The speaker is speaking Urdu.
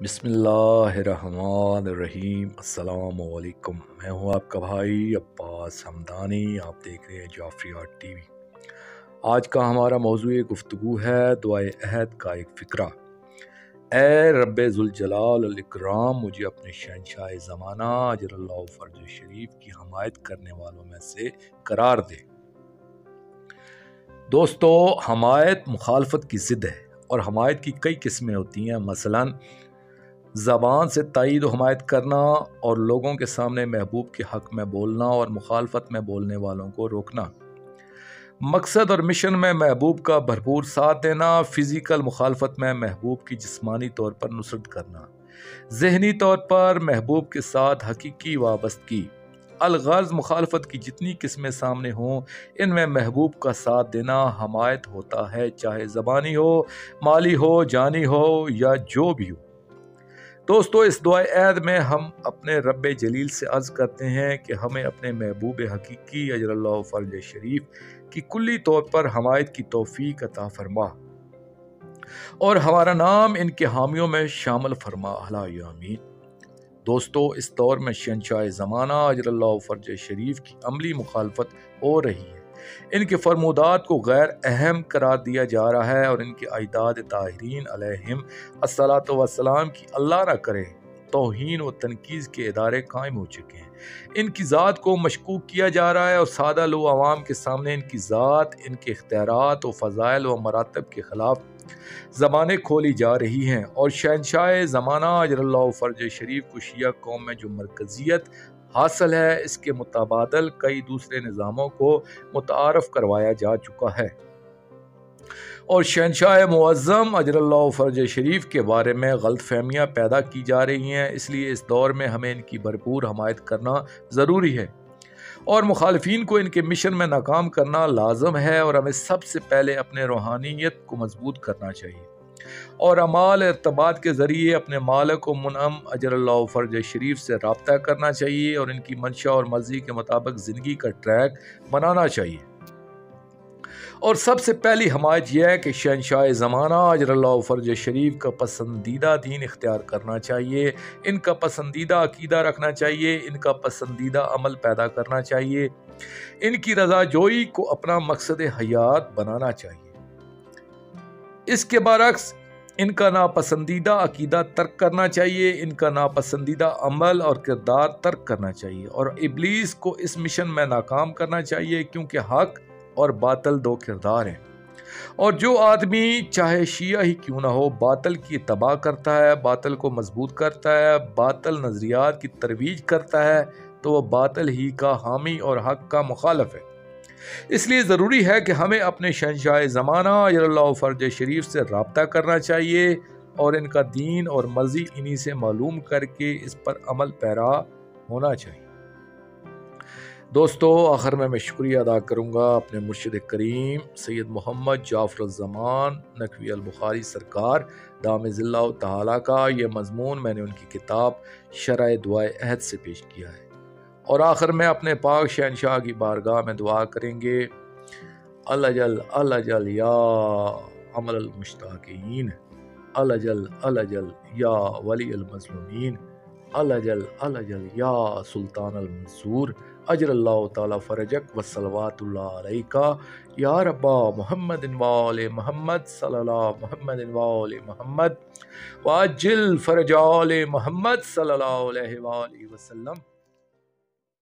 بسم اللہ الرحمن الرحیم۔ السلام علیکم، میں ہوں آپ کا بھائی عباس حمدانی، آپ دیکھ رہے ہیں جعفری آرٹ ٹی وی۔ آج کا ہمارا موضوع گفتگو ہے دعائے عہد کا ایک فقرہ۔ اے رب ذوالجلال والاکرام، مجھے اپنے شہنشاہ زمانہ اجر اللہ فرج شریف کی حمایت کرنے والوں میں سے قرار دے۔ دوستو، حمایت مخالفت کی ضد ہے اور حمایت کی کئی قسمیں ہوتی ہیں۔ مثلاً زبان سے تائید و حمایت کرنا اور لوگوں کے سامنے محبوب کے حق میں بولنا اور مخالفت میں بولنے والوں کو روکنا۔ مقصد اور مشن میں محبوب کا بھرپور ساتھ دینا، فزیکل مخالفت میں محبوب کی جسمانی طور پر نصرت کرنا، ذہنی طور پر محبوب کے ساتھ حقیقی وابستگی۔ الغرض مخالفت کی جتنی قسمیں سامنے ہوں، ان میں محبوب کا ساتھ دینا حمایت ہوتا ہے، چاہے زبانی ہو، مالی ہو، جانی ہو یا جو بھی ہو۔ دوستو، اس دعائے عہد میں ہم اپنے رب جلیل سے عرض کرتے ہیں کہ ہمیں اپنے محبوب حقیقی اجر اللہ فرج شریف کی کلی طور پر حمایت کی توفیق عطا فرما اور ہمارا نام ان کے حامیوں میں شامل فرما، اللہ آمین۔ دوستو، اس دور میں شہنشاہ زمانہ اجر اللہ فرج شریف کی عملی مخالفت ہو رہی ہے۔ ان کے فرمودات کو غیر اہم قرار دیا جا رہا ہے اور ان کے اجداد طاہرین علیہم الصلاۃ والسلام کی اللہ نہ کرے توہین و تنقید کے ادارے قائم ہو چکے ہیں۔ ان کی ذات کو مشکوک کیا جا رہا ہے اور سادہ لو عوام کے سامنے ان کی ذات، ان کے اختیارات و فضائل و مراتب کے خلاف زبانیں کھولی جا رہی ہیں، اور شہنشاہ زمانہ اجر اللہ فرج شریف کو شیعہ قوم میں جو مرکزیت حاصل ہے، اس کے متبادل کئی دوسرے نظاموں کو متعارف کروایا جا چکا ہے، اور شہنشاہ معظم اجر اللہ فرج شریف کے بارے میں غلط فہمیاں پیدا کی جا رہی ہیں۔ اس لیے اس دور میں ہمیں ان کی بھرپور حمایت کرنا ضروری ہے اور مخالفین کو ان کے مشن میں ناکام کرنا لازم ہے، اور ہمیں سب سے پہلے اپنے روحانیت کو مضبوط کرنا چاہیے اور اعمال ارتباط کے ذریعے اپنے مالک و منعم اجر اللہ فرج شریف سے رابطہ کرنا چاہیے اور ان کی منشا اور مرضی کے مطابق زندگی کا ٹریک بنانا چاہیے۔ اور سب سے پہلی حمایت یہ ہے کہ شہنشاہ زمانہ اجر اللہ فرج شریف کا پسندیدہ دین اختیار کرنا چاہیے، ان کا پسندیدہ عقیدہ رکھنا چاہیے، ان کا پسندیدہ عمل پیدا کرنا چاہیے، ان کی رضا جوئی کو اپنا مقصد حیات بنانا چاہیے۔ اس کے برعکس ان کا ناپسندیدہ عقیدہ ترک کرنا چاہیے، ان کا ناپسندیدہ عمل اور کردار ترک کرنا چاہیے، اور ابلیس کو اس مشن میں ناکام کرنا چاہیے، کیونکہ حق اور باطل دو کردار ہیں، اور جو آدمی چاہے شیعہ ہی کیوں نہ ہو باطل کی اتباع کرتا ہے، باطل کو مضبوط کرتا ہے، باطل نظریات کی ترویج کرتا ہے، تو وہ باطل ہی کا حامی اور حق کا مخالف ہے۔ اس لیے ضروری ہے کہ ہمیں اپنے شہنشاہ زمانہ اجر اللہ فرج شریف سے رابطہ کرنا چاہیے اور ان کا دین اور مرضی انہی سے معلوم کر کے اس پر عمل پیرا ہونا چاہیے۔ دوستو، آخر میں شکریہ ادا کروں گا اپنے مرشد کریم سید محمد جعفر الزمان نقوی البخاری سرکار دام ظلہ تعالیٰ کا۔ یہ مضمون میں نے ان کی کتاب شرح دعائے عہد سے پیش کیا ہے، اور آخر میں اپنے پاک شہنشاہ کی بارگاہ میں دعا کریں گے، الجل یا عمل المشتاقین، الجل یا ولی المظلومین، الجل یا سلطان المنصور، اجر اللہ تعالی فرجک وصلوات اللہ علیکہ یا ربا محمد وآل محمد صلی اللہ محمد وآل محمد واجل فرج آل محمد صلی اللہ علیہ وآلہ وسلم۔